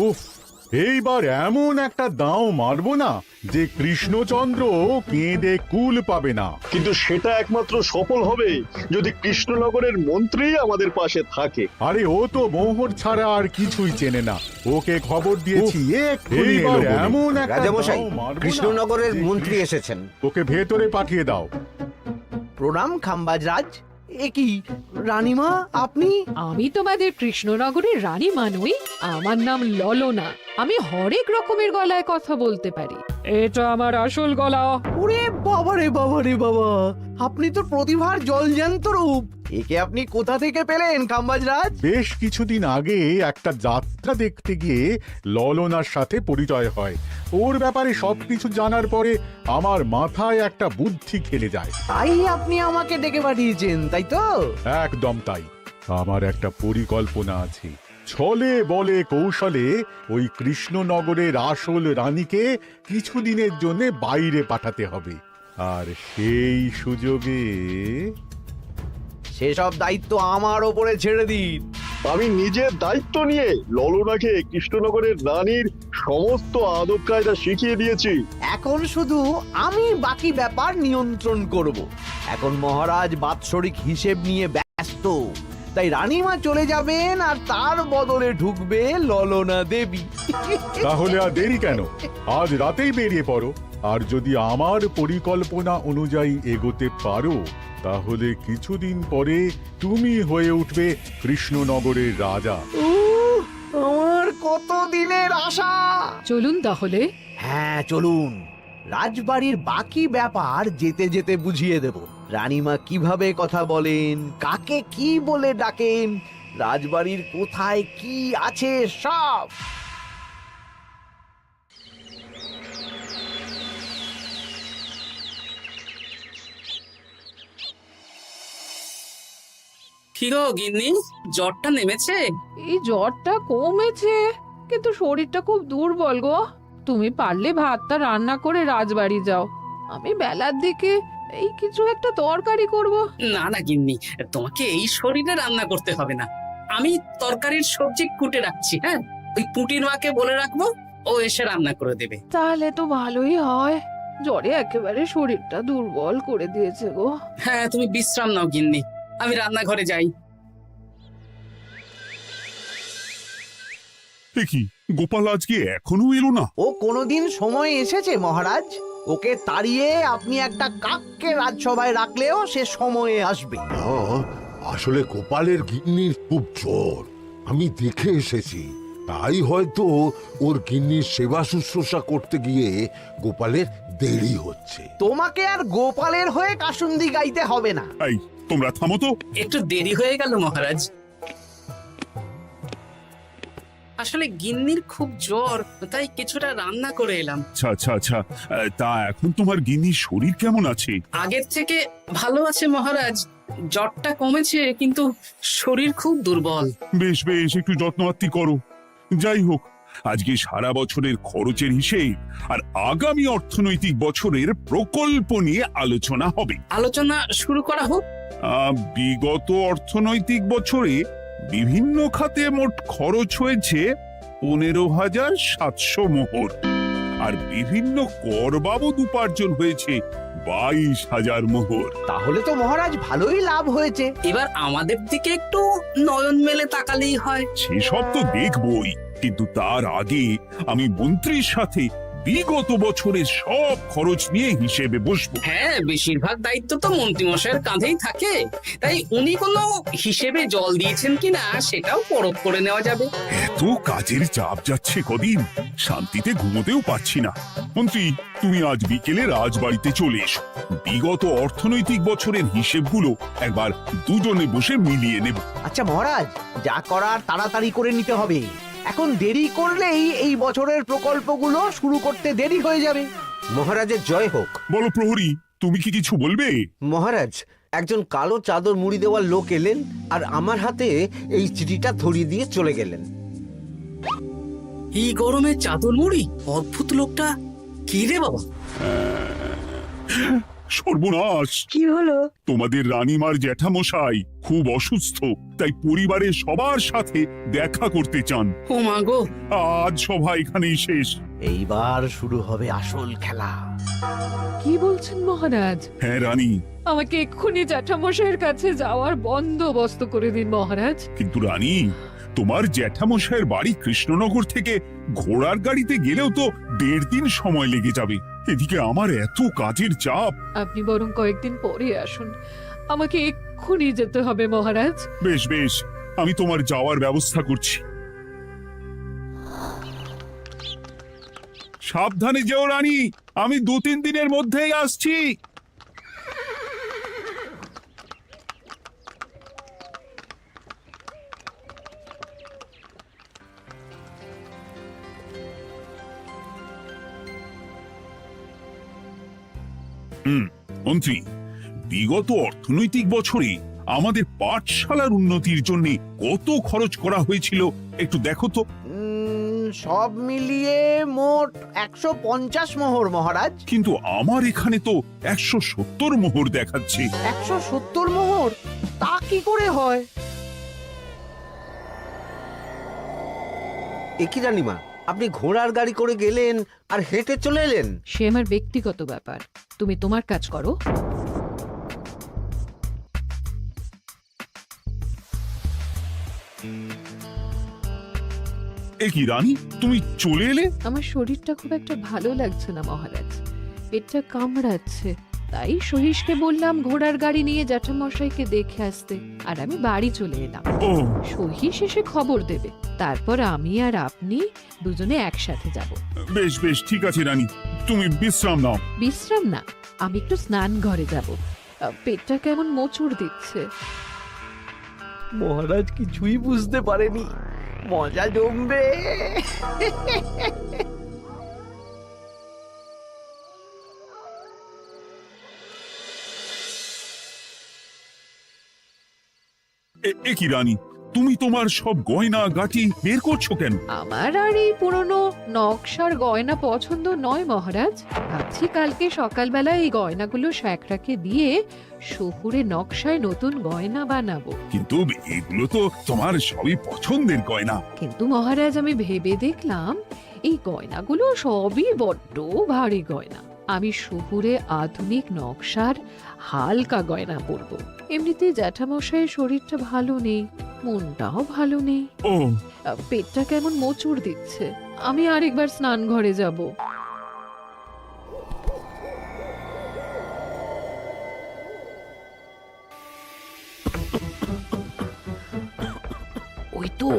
উফ, এইবার এমন একটা দাও মারবো না যে কৃষ্ণচন্দ্র কেঁদে কুল পাবে না। কিন্তু সেটা একমাত্র সফল হবে যদি কৃষ্ণনগরের মন্ত্রী আমাদের পাশে থাকে। আরে ও তো মোহর ছাড়া আর কিছুই চেনে না, ওকে খবর দিয়েছি এইবার এমন একটা রাজামশাই, দাও মারবো না কৃষ্ণনগরের যে মন্ত্রী এসেছেন। ওকে ভেতরে পাঠিয়ে দাও। প্রণাম খাম্বাজ রাজ। এ কি রানীমা, আপনি? আমি তোমাদের কৃষ্ণনগরের রানী নই, আমার নাম ললনা। আমি হরেক রকমের গলায় কথা বলতে পারি। এটা আমার আসল গলা। ওরে বাবা রে বাবা রে বাবা, আপনি তো প্রতিভার জলজ্যান্ত রূপ। একে আপনি কোথা থেকে পেলেন খাম্বাজ রাজ? বেশ কিছুদিন আগে একটা যাত্রা দেখতে গিয়ে ললনার সাথে পরিচয় হয়। ওর ব্যাপারে সবকিছু জানার পরে আমার মাথায় একটা বুদ্ধি খেলে যায়। তাই আপনি আমাকে ডেকে পাঠিয়েছেন, তাই তো? একদম তাই। আমার একটা পরিকল্পনা আছে। ছলে বলে কৌশলে ওই কৃষ্ণনগরের আসল রানীকে কিছুদিনের জন্য বাইরে পাঠাতে হবে, আর সেই সুযোগে সেসব দায়িত্ব আমার ওপরে ছেড়ে দিন। আমি নিজের দায়িত্ব নিয়ে ললনাকে কৃষ্ণনগরের রানীর সমস্ত আদব কায়দা শিখিয়ে দিয়েছি। এখন শুধু আমি বাকি ব্যাপার নিয়ন্ত্রণ করব। এখন মহারাজ বাৎসরিক হিসেব নিয়ে ব্যস্ত, তাই রানীমা চলে যাবেন আর তার বদলে ঢুকবে ললনা দেবী। তাহলে আর দেরি কেন? আজ রাতেই বেরিয়ে পড়ো। আর যদি আমার পরিকল্পনা অনুযায়ী এগোতে পারো তাহলে কিছুদিন পরে তুমি হয়ে উঠবে কৃষ্ণনগরের রাজা। আমার কত দিনের আশা। চলুন তাহলে। হ্যাঁ চলুন, রাজবাড়ির বাকি ব্যাপার যেতে যেতে বুঝিয়ে দেব। রানীমা কিভাবে কথা বলেন, কাকে কি বলে ডাকেন, রাজবাড়ির কোথায় কি আছে সব। কি গো গিন্নি, জ্বরটা নেমেছে? এই জ্বরটা কমেছে, কিন্তু শরীরটা খুব দুর্বল গো। তুমি পারলে ভাতটা রান্না করে রাজবাড়ি যাও, আমি বেলার দিকে এই কিছু একটা তরকারি করব। না না গিন্নি, তোমাকে এই শরীরে রান্না করতে হবে না। আমি তরকারির সবজি কুটে রাখছি। হ্যাঁ, ওই পুটির মাকে বলে রাখবো, ও এসে রান্না করে দেবে। তাহলে তো ভালোই হয়, জ্বরে একেবারে শরীরটা দুর্বল করে দিয়েছে গো। হ্যাঁ, তুমি বিশ্রাম নাও গিন্নি, আমি রান্নাঘরে যাই। কি গোপাল আজকে এখনো এলো না? ও কোনোদিন সময় এসেছে মহারাজ? ওকে তাড়িয়ে আপনি একটা কাককে রাজসভায় রাখলেও সে সময়ে আসবে। আসলে গোপালের গিন্নির খুব জ্বর, আমি দেখে এসেছি। তাই হয়তো ওর গিন্নির সেবা শুশ্রূষা করতে গিয়ে গোপালের দেরি হচ্ছে। তোমাকে আর গোপালের হয়ে কাসুন্দি গাইতে হবে না। এই তোমরা থামো তো। একটু দেরি হয়ে গেল মহারাজ। আসলে গিন্নির খুব জ্বর, তাই কিছুটা রান্না করে এলাম। আচ্ছা আচ্ছা আচ্ছা, তা এখন তোমার গিন্নির শরীর কেমন আছে? আগের থেকে ভালো আছে মহারাজ, জ্বরটা কমেছে, কিন্তু শরীর খুব দুর্বল। বেশ বেশ, একটু যত্নআত্তি করো। যাই হোক, আজকে সারা বছরের খরচের হিসেব আর আগামী অর্থনৈতিক বছরের প্রকল্প নিয়ে আলোচনা হবে। আলোচনা শুরু করা হোক। বিগত অর্থনৈতিক বছরে বিভিন্ন খাতে মোট খরচ হয়েছে 15,700 মোহর, আর বিভিন্ন কর বাবদ উপার্জন হয়েছে 22,000 মোহর। তাহলে তো মহারাজ ভালোই লাভ হয়েছে। এবার আমাদের দিকে একটু নয়ন মেলে তাকালেই হয়। সেসব তো দেখবই, কিন্তু তার আগে আমি মন্ত্রীর সাথে বিগত বছরের সব খরচ নিয়ে হিসেবে বসবো। হ্যাঁ, বেশিরভাগ দায়িত্ব তো মন্ত্রীমশাইয়ের কাঁধেই থাকে, তাই উনি কোনো হিসেবে জল দিয়েছেন কিনা সেটাও পরখ করে নেওয়া যাবে। এত কাজের চাপ যাচ্ছে কদিন, শান্তিতে ঘুমোতেও পাচ্ছি না। মন্ত্রী, তুমি আজ বিকেলে রাজবাড়িতে চলে এসো, বিগত অর্থনৈতিক বছরের হিসেবগুলো একবার দুজনে বসে মিলিয়ে নেব। আচ্ছা মহারাজ, যা করার তাড়াতাড়ি করে নিতে হবে। এখন দেরি করলেই এই বছরের প্রকল্পগুলো শুরু করতে দেরি হয়ে যাবে। মহারাজের জয় হোক। বলো প্রহরী, তুমি কি কিছু বলবে? মহারাজ, একজন কালো চাদর মুড়ি দেওয়ার লোক এলেন আর আমার হাতে এই চিঠিটা ধরিয়ে দিয়ে চলে গেলেন। এই গরমে চাদর মুড়ি? অদ্ভুত লোকটা, কি রে বাবা? সর্বনাশ! কি হলো? তোমাদের রানীমার জ্যাঠামশাই খুব অসুস্থ, তাই পরিবারের সবার সাথে দেখা করতে চান। ও মা গো, আজ সভা এখানেই শেষ। এইবার শুরু হবে আসল খেলা। কি বলছেন মহারাজ? হ্যাঁ রানী, আমাকে এক্ষুনি জ্যাঠামশাইয়ের কাছে যাওয়ার বন্দোবস্ত করে দিন মহারাজ। কিন্তু রানী, তোমার জ্যাঠামশাইয়ের বাড়ি কৃষ্ণনগর থেকে ঘোড়ার গাড়িতে গেলেও তো 1.5 দিন সময় লেগে যাবে। এদিকে আমার এত কাজের চাপ। আপনি বরং কয়েকদিন পরে আসুন, আমাকে এক্ষুনি যেতে হবে মহারাজ। বেশ বেশ, আমি তোমার যাওয়ার ব্যবস্থা করছি। সাবধানে যেও রানী, আমি 2-3 দিনের মধ্যেই আসছি। মন্ত্রী, বিগত অর্থনৈতিক বছরে আমাদের পাঠশালার উন্নতির জন্য কত খরচ করা হয়েছিল একটু দেখো তো। সব মিলিয়ে মোট 150 মোহর মহারাজ। কিন্তু আমার এখানে তো 170 মোহর দেখাচ্ছে। 170 মোহর? তা কি করে হয়? একই রানীমা, আপনি ঘোড়ার গাড়ি করে গেলেন আর হেঁটে চলে এলেন? সে আমার ব্যক্তিগত ব্যাপার, তুমি তোমার কাজ করো। এ কি রানী, তুমি চলে এলে? আমার শরীরটা খুব একটা ভালো লাগছে না মহারাজ, পেটটা কামড়াচ্ছে, তাই সহিসকে বললাম ঘোড়ার গাড়ি নিয়ে জ্যাঠামশাইকে দেখে আসতে, আর আমি বাড়ি চলে এলাম। ও, সহিস এসে খবর দেবে, তারপর আমি আর আপনি দুজনে একসাথে যাব। বেশ বেশ, ঠিক আছে রানী, তুমি বিশ্রাম নাও। বিশ্রাম না, আমি একটু স্নান ঘরে যাব, পেটটা কেমন মোচড় দিচ্ছে। মহারাজ কিছুই বুঝতে পারেনি, মজা জমবে। এ কি রানী, তুমি তোমার সব গয়না গাটি বের করছো কেন? আমার আর এই পুরনো নকশার গয়না পছন্দ নয় মহারাজ, ভাবছি কালকে সকালবেলা এই গয়নাগুলো শ্যাকরাকে দিয়ে শহুরে নকশায় নতুন গয়না বানাবো। কিন্তু এগুলো তো তোমার সবই পছন্দের গয়না। কিন্তু মহারাজ, আমি ভেবে দেখলাম এই গয়নাগুলো সবই বড্ড ভারী গয়না, আমি শহুরে আধুনিক নকশার হালকা গয়না পরবো। এমনিতে জ্যাঠামশাইয়ের শরীরটা ভালো নেই, মনটাও ভালো নেই, ও, পেটটা কেমন মোচড় দিচ্ছে, আমি আরেকবার স্নান ঘরে যাব। ওই তো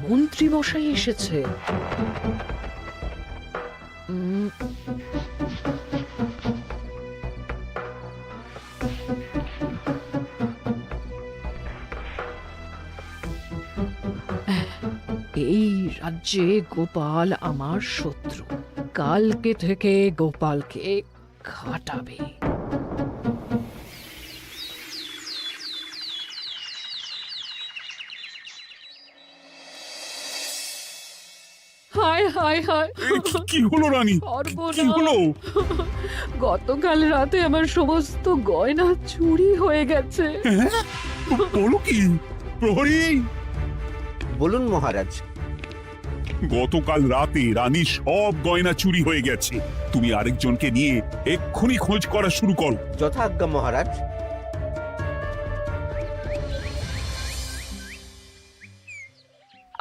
মন্ত্রী মশাই এসেছে। এই রাজ্যে গোপাল আমার শত্রু, কালকে থেকে গোপালকে খাটাবে। হায় হায় হায়, কি হলো রানী, কি হলো? গতকাল রাতে আমার সমস্ত গয়না চুরি হয়ে গেছে। হ্যাঁ? বলো কি প্রহরী? বলুন মহারাজ। গতকাল রাতে রানীর সব গয়না চুরি হয়ে গেছে। তুমি আরেকজনকে নিয়ে এক্ষুনি খোঁজ করা শুরু করো। যথাজ্ঞা মহারাজ।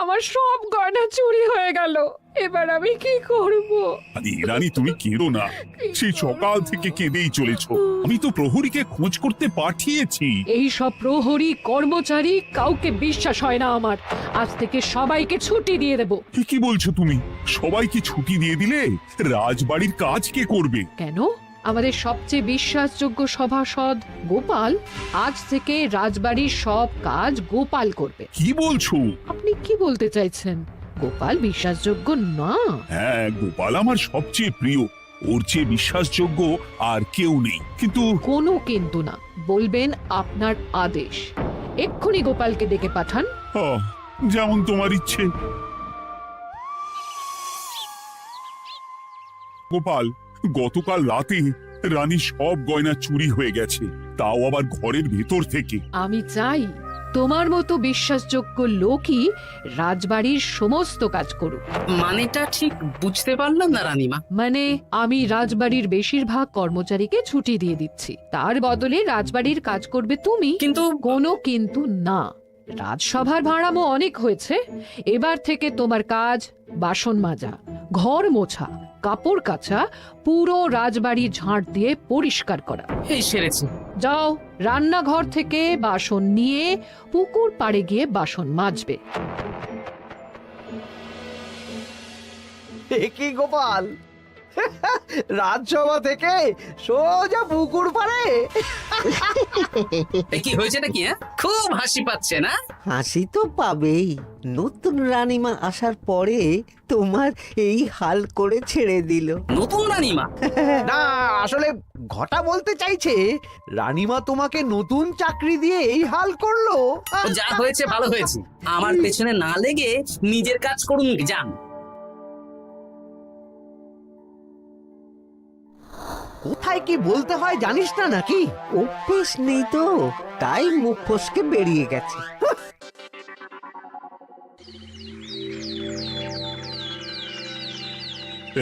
আমার সব গয়না চুরি হয়ে গেল, এবার আমি কি করব? আরে রানী, তুমি কেঁদো না, সেই সকাল থেকে কেঁদেই চলেছ। আমি তো প্রহরীকে খোঁজ করতে পাঠিয়েছি। এই সব প্রহরী কর্মচারী কাউকে বিশ্বাস হয় না আমার, আজ থেকে সবাইকে ছুটি দিয়ে দেব। কি বলছো তুমি? সবাইকে ছুটি দিয়ে দিলে রাজবাড়ির কাজ কে করবে? কেন? আমাদের সবচেয়ে বিশ্বাসযোগ্য সভাসদ গোপাল আজ থেকে রাজবাড়ির সব কাজ গোপাল করবে। কি বলছো? আপনি কি বলতে চাইছেন? গোপাল বিশ্বাসযোগ্য না? হ্যাঁ, গোপাল আমার সবচেয়ে প্রিয়, ওর চেয়ে বিশ্বাসযোগ্য আর কেউ নেই। কিন্তু কোনো কিন্তু না, বলবেন আপনার আদেশ। এক্ষুনি গোপালকে ডেকে পাঠান। যেমন তোমার ইচ্ছে। গোপাল, গতকাল রাতে রানীর সব গয়না চুরি হয়ে গেছে, তাও আবার ঘরের ভেতর থেকে। আমি চাই তোমার মতো বিশ্বাসযোগ্য লোকই রাজবাড়ির সমস্ত কাজ করুক। মানেটা ঠিক বুঝতে পারলাম না রানীমা। মানে আমি রাজবাড়ির বেশিরভাগ কর্মচারীকে ছুটি দিয়ে দিচ্ছি, তার বদলে রাজবাড়ির কাজ করবে তুমি। কিন্তু কোনো কিন্তু না, রাজসভার ভাড়ামো অনেক হয়েছে। এবার থেকে তোমার কাজ বাসন মাজা, ঘর মোছা, কাপড় কাচা, পুরো রাজবাড়ি ঝাঁট দিয়ে পরিষ্কার করা। এই সেরেছে। যাও, রান্নাঘর থেকে বাসন নিয়ে পুকুর পাড়ে গিয়ে বাসন মাজবে। এ কি গোপাল, রাজসভা থেকে সোজা পুকুর পাড়ে? এ কি হয়েছে নাকি? খুব হাসি পাচ্ছে না? হাসি তো পাবেই, নতুন রানীমা আসার পরে তোমার এই হাল করে ছেড়ে দিল। নতুন রানীমা? না, আসলে ঘটা বলতে চাইছে রানীমা তোমাকে নতুন চাকরি দিয়ে এই হাল করলো। ও যা হয়েছে ভালো হয়েছে, আমার পেছনে না লেগে নিজের কাজ করুন যান। কোথায় কি বলতে হয় জানিস না নাকি? অভ্যেস নেই তো, তাই মুখ ফসকে বেরিয়ে গেছে।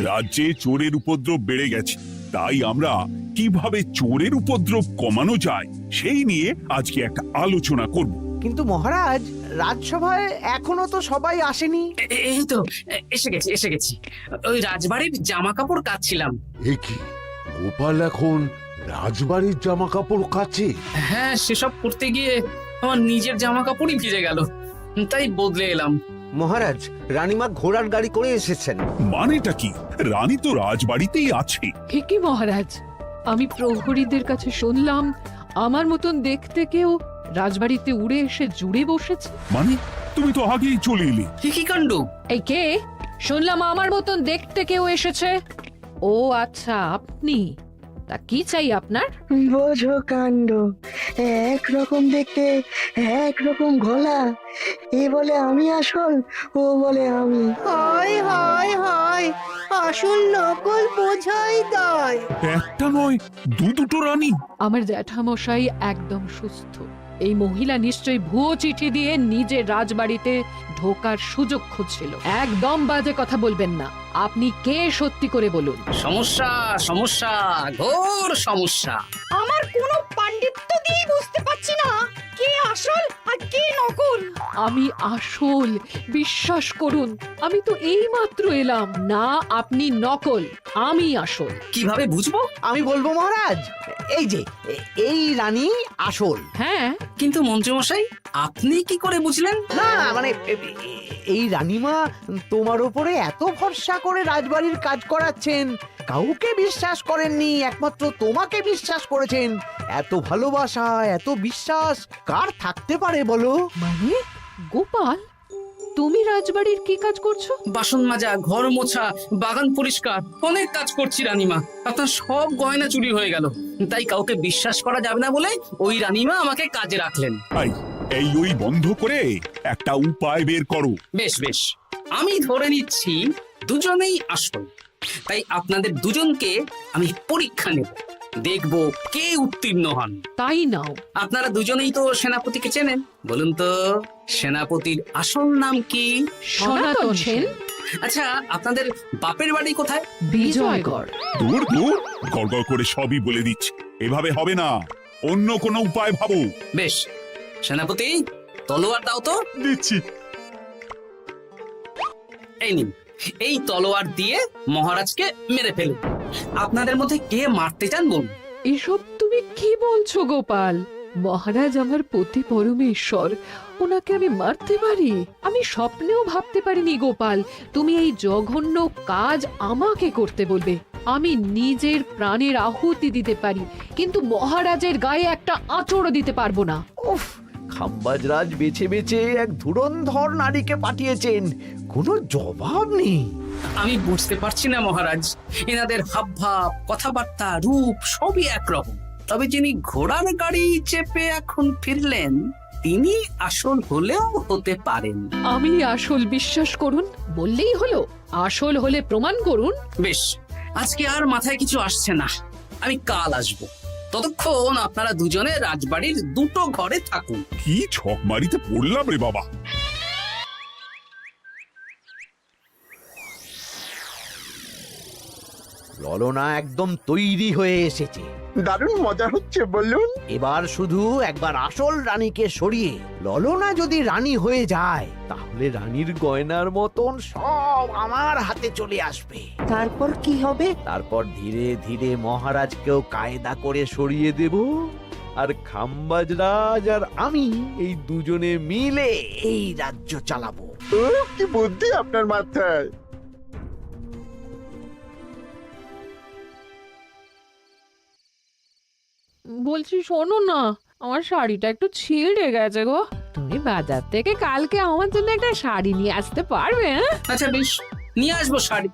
রাজ্যে চোরের উপদ্রব বেড়ে গেছে, তাই আমরা কিভাবে চোরের উপদ্রব কমানো যায় সেই নিয়ে আজকে একটা আলোচনা করব। কিন্তু মহারাজ, রাজসভায় এখনো তো সবাই আসেনি। এই তো এসে গেছি। ওই রাজবাড়ির জামা কাপড় কাচ্ছিলাম। এ কি, গোপাল এখন রাজবাড়ির জামা কাপড় কাচে? হ্যাঁ, সেসব করতে গিয়ে আমার নিজের জামা কাপড়ই ভিজে গেল, তাই বদলে এলাম। মহারাজ, রানীমা ঘোড়ার গাড়ি করে এসেছেন। মানেটা কি? রানী তো রাজবাড়িতেই আছে। কি মহারাজ, আমি প্রহরীদের কাছে শুনলাম আমার মতন দেখতে কেউ রাজবাড়িতে উড়ে এসে জুড়ে বসেছে। মানে তুমি তো আগেই চলে এলে। কি কাণ্ড! এই কে? শুনলাম আমার মতন দেখতে কেউ এসেছে। ও আচ্ছা, আপনি। তা কি চাই আপনার? বোঝো কাণ্ড, একরকম দেখতে একরকম গলা। এ বলে আমি আসল, ও বলে আমি। হায় হায় হায়, আসল নকল বোঝাই দায়। একটা নয়, দুটো রানী। আমার জ্যাঠামশাই একদম সুস্থ। এই মহিলা নিশ্চয়ই ভুয়ো চিঠি দিয়ে নিজের রাজবাড়িতে ঢোকার সুযোগ খুঁজছিল। একদম বাজে কথা বলবেন না। আপনি কে সত্যি করে বলুন। সমস্যা, ঘোর সমস্যা। আমার কোনো পাণ্ডিত্য দিয়ে বুঝতে পারছি না কে আসল আর কে নকল। আমি আসল, বিশ্বাস করুন। আমি তো এই মাত্র এলাম। না, আপনি নকল, আমি আসল। কিভাবে বুঝবো? আমি বলবো মহারাজ, এই যে এই রানী আসল। হ্যাঁ, কিন্তু মন্ত্রীমশাই, আপনি কি করে বুঝলেন? না মানে এই রানীমা তোমার উপরে এত ভরসা করে রাজবাড়ির কাজ করাচ্ছেন, কাউকে বিশ্বাস করেননি, একমাত্র তোমাকে বিশ্বাস করেছেন। এত ভালোবাসা, এত বিশ্বাস কার থাকতে পারে বলো? মানে গোপাল, তুমি রাজবাড়ির কি কাজ করছো? বাসন মাজা, ঘর মোছা, বাগান পরিষ্কার, অনেক কাজ করছি রানীমা। আপনার সব গয়না চুরি হয়ে গেল, তাই কাউকে বিশ্বাস করা যাবে না বলে ওই রানীমা আমাকে কাজে রাখলেন। এই ওই বন্ধ করে একটা উপায় বের করো। বেশ, আমি ধরে নিচ্ছি দুজনেই আসল। তাই আপনাদের দুজনকে আমি পরীক্ষা নেব, দেখব কে উত্তীর্ণ হন। তাই নাও। আপনারা দুজনেই তো সেনাপতিকে চেনেন, বলুন তো সেনাপতির আসল নাম কি? সনাতন সেন। আচ্ছা, আপনাদের বাপের বাড়ি কোথায়? বিজয়গড়। দূর গড়গড় করে সবই বলে দিচ্ছে, এভাবে হবে না, অন্য কোনো উপায় ভাবো। বেশ, সেনাপতি তলোয়ার দাও তো। দিচ্ছি। এই নিন, এই তলোয়ার দিয়ে মহারাজকে মেরে ফেলুন। আপনাদের মধ্যে কে মারতে চান বলুন। এসব তুমি কি বলছো গোপাল? মহারাজ আমার পতি পরমেশ্বর, ওনাকে আমি মারতে পারি? আমি স্বপ্নেও ভাবতে পারিনি গোপাল তুমি এই জঘন্য কাজ আমাকে করতে বলবে। আমি নিজের প্রাণের আহুতি দিতে পারি, কিন্তু মহারাজের গায়ে একটা আঁচড়ও দিতে পারবো না। উফ, খাম্বাজরাজ বেছে বেছে এক ধুরন্ধর নারীকে পাঠিয়েছেন, কোনো জবাব নেই। আমি বুঝতে পারছি না মহারাজ, এনাদের হাবভাব, কথাবার্তা, রূপ সবই একরকম। তবে যিনি ঘোড়ার গাড়ি চেপে এখন ফিরলেন, তিনি আসল হলেও হতে পারেন। আমি আসল, বিশ্বাস করুন। বললেই হলো? আসল হলে প্রমাণ করুন। বেশ, আজকে আর মাথায় কিছু আসছে না। আমি কাল আসবো। ততক্ষণ আপনারা দুজনে রাজবাড়ির দুটো ঘরে থাকুন। কি ছকমারিতে পড়লাম রে বাবা। ললনা একদম তৈরি হয়ে এসেছে। দারুণ মজা হচ্ছে বলুন। এবার শুধু একবার আসল রানীকে সরিয়ে ললনা যদি রানী হয়ে যায়, তাহলে রানীর গয়নার মতন সব আমার হাতে চলে আসবে। তারপর কি হবে? তারপর ধীরে ধীরে মহারাজকেও কায়দা করে সরিয়ে দেব, আর খাম্বাজ রাজ আর আমি এই দুজনে মিলে এই রাজ্য চালাবো। কি বুদ্ধি আপনার মাথায়। বলছি শোনো না, আমার শাড়িটা একটু ছিঁড়ে গেছে গো। তুমি বাজার থেকে কালকে আমার জন্য একটা শাড়ি নিয়ে আসতে পারবে? হ্যাঁ? আচ্ছা বেশ, নিয়ে আসবো শাড়ি।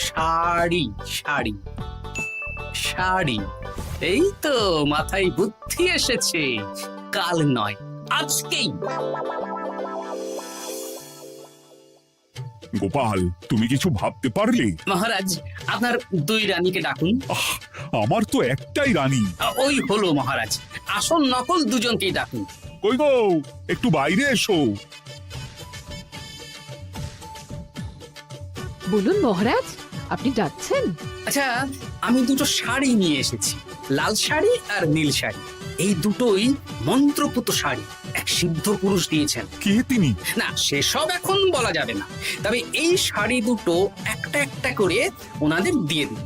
শাড়ি শাড়ি শাড়ি, এই তো মাথায় বুদ্ধি এসেছে। কাল নয়, আজকেই। গোপাল, তুমি কিছু ভাবতে পারলে? মহারাজ, আপনার দুই রানীকে ডাকুন। আমার তো একটাই রানী। ওই হলো মহারাজ, আসল নকল দুজনকেই ডাকুন। কই গো, একটু বাইরে এসো। বলুন মহারাজ, আপনি ডাকছেন? আচ্ছা, আমি দুটো শাড়ি নিয়ে এসেছি, লাল শাড়ি আর নীল শাড়ি। এই দুটোই মন্ত্রপুত শাড়ি, এক সিদ্ধ পুরুষ দিয়েছেন। কে তিনি? না, সেসব এখন বলা যাবে না, তবে এই শাড়ি দুটো একটা একটা করে ওনাদের দিয়ে দিন।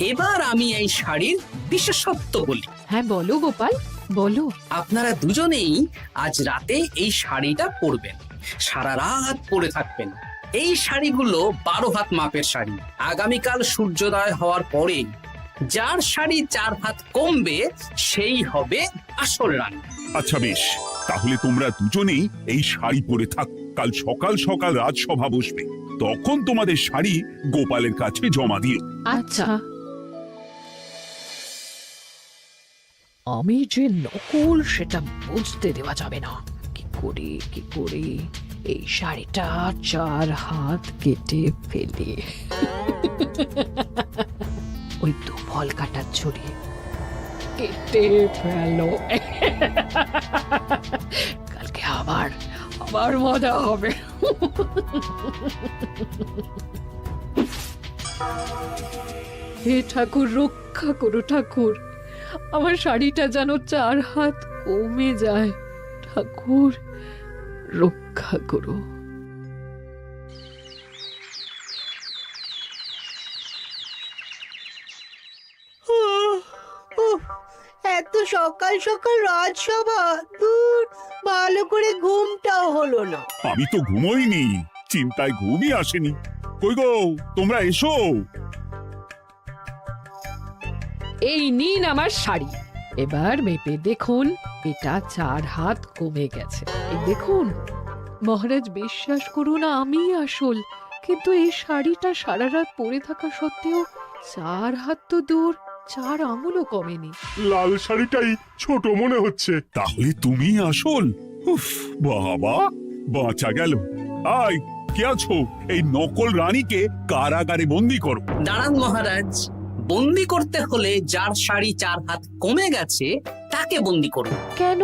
এবার আমি এই শাড়ির বিশেষত্ব বলি। হ্যাঁ বলো গোপাল, বলো। আপনারা দুজনেই আজ রাতে এই শাড়িটা পরবেন, সারা রাত পরে থাকবেন। এই শাড়িগুলো 12 হাত মাপের শাড়ি। আগামীকাল সূর্যোদয় হওয়ার পরে যার শাড়ি 4 হাত কমবে সেই হবে আসল রানী। আচ্ছা বেশ, তাহলে তোমরা দুজনেই এই শাড়ি পরে থাক। কাল সকাল সকাল রাজসভা বসবে, তখন তোমাদের শাড়ি গোপালের কাছে জমা দিও। আচ্ছা। আমি যে নকল সেটা বুঝতে দেওয়া যাবে না। কি করে এই শাড়িটা 4 হাত কেটে ফেলে ওই তো ফল কাটার ছড়িয়ে কেটে ফেলো। কালকে আবার মজা হবে। হে ঠাকুর, রক্ষা করো ঠাকুর, আমার শাড়িটা যেন 4 হাত কমে যায়। ঠাকুর রক্ষা করো। এত সকাল সকাল রাজসভা, দূর, ভালো করে ঘুমটাও হলো না। আমি তো ঘুমোইনি, চিন্তায় ঘুমই আসেনি। কই গো, তোমরা এসো। এই নিন আমার শাড়ি, এবার মেপে দেখুন, এটা 4 হাত কমে গেছে। এই দেখুন মহারাজ, বিশ্বাস করুন আমি আসল, কিন্তু এই শাড়িটা সারা রাত পরে থাকা সত্ত্বেও 4 হাত তো দূর, 4 আঙুলও কমেনি। লাল শাড়িটাই ছোট মনে হচ্ছে। তাহলে তুমি আসল? উফ, বাবা, বাঁচা গেল। আয়, কে আছো? এই নকল রানীকে কারাগারে বন্দি করো। দাঁড়ান মহারাজ, বন্দি করতে হলে যার শাড়ি 4 হাত কমে গেছে তাকে বন্দি করুন। কেন?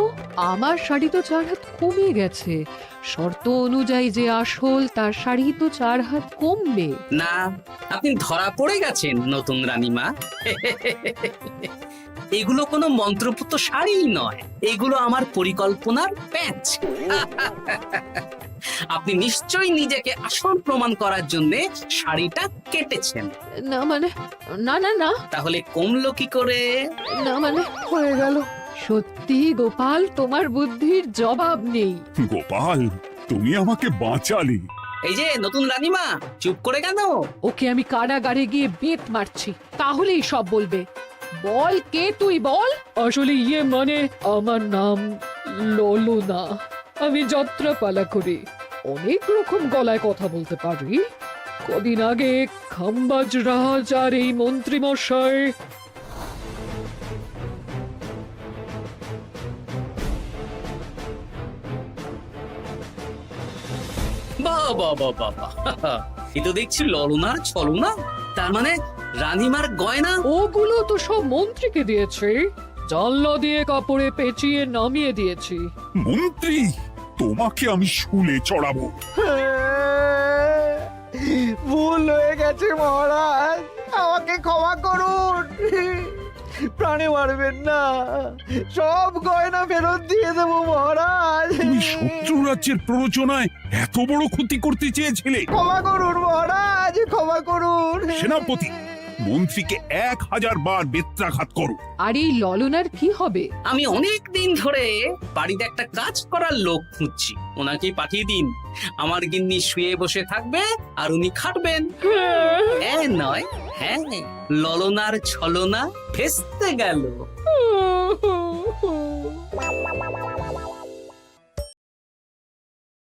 আমার শাড়ি তো 4 হাত কমে গেছে। শর্ত অনুযায়ী যে আসল তার শাড়ি তো 4 হাত কমবে না, আপনি ধরা পড়ে গেছেন নতুন রানীমা। এগুলো কোনো মন্ত্রপুত শাড়ি নয়, এগুলো আমার পরিকল্পনার প্যাচ। আপনি নিশ্চয়ই নিজেকে আসল প্রমাণ করার জন্য শাড়িটা কেটেছেন। না মানে, না না না, তাহলে কমলো কি করে? না মানে হয়ে গেল। সত্যি গোপাল, তোমার বুদ্ধির জবাব নেই। গোপাল, তুমি আমাকে বাঁচালে। এই যে নতুন রানীমা, চুপ করে কেন? ওকে আমি কারাগারে গিয়ে বেত মারছি, তাহলেই সব বলবে। বল, কে তুই বল? আসলে মানে আমার নাম ললনা, আমি যাত্রাপালা করি, অনেক রকম গলায় কথা বলতে পারি। কদিন আগে খাম্বাজ রাজ আর এই মন্ত্রী মশাই বাহ বাহ বাহ বাহ, এ তো দেখছি ললনার ছলনা। তার মানে রানীমার গয়না? ওগুলো তো সব মন্ত্রীকে দিয়েছি, জানলা দিয়ে কাপড়ে পেঁচিয়ে নামিয়ে দিয়েছি। মন্ত্রী, তোমাকে আমি শুলে চড়াবো। ভুল হয়ে গেছে মহারাজ, আমাকে ক্ষমা করুন। প্রাণে মারবেন না, সব গয়না ফেরত দিয়ে দেবো মহারাজ। তুমি শত্রু রাজ্যের প্ররোচনায় এত বড় ক্ষতি করতে চেয়েছিলে? ক্ষমা করুন মহারাজ, ক্ষমা করুন। সেনাপতি, মন্ত্রীকে 1000 বার বেত্রাঘাত করো। আর এই ললনার কি হবে? আমি অনেক দিন ধরে বাড়িতে একটা কাজ করার লোক খুঁজছি, ওনাকেই পাঠিয়ে দিন। আমার গিন্নি শুয়ে বসে থাকবে আর উনি খাটবেন। নয়, হ্যাঁ, ললনার ছলনা ভেস্তে গেল।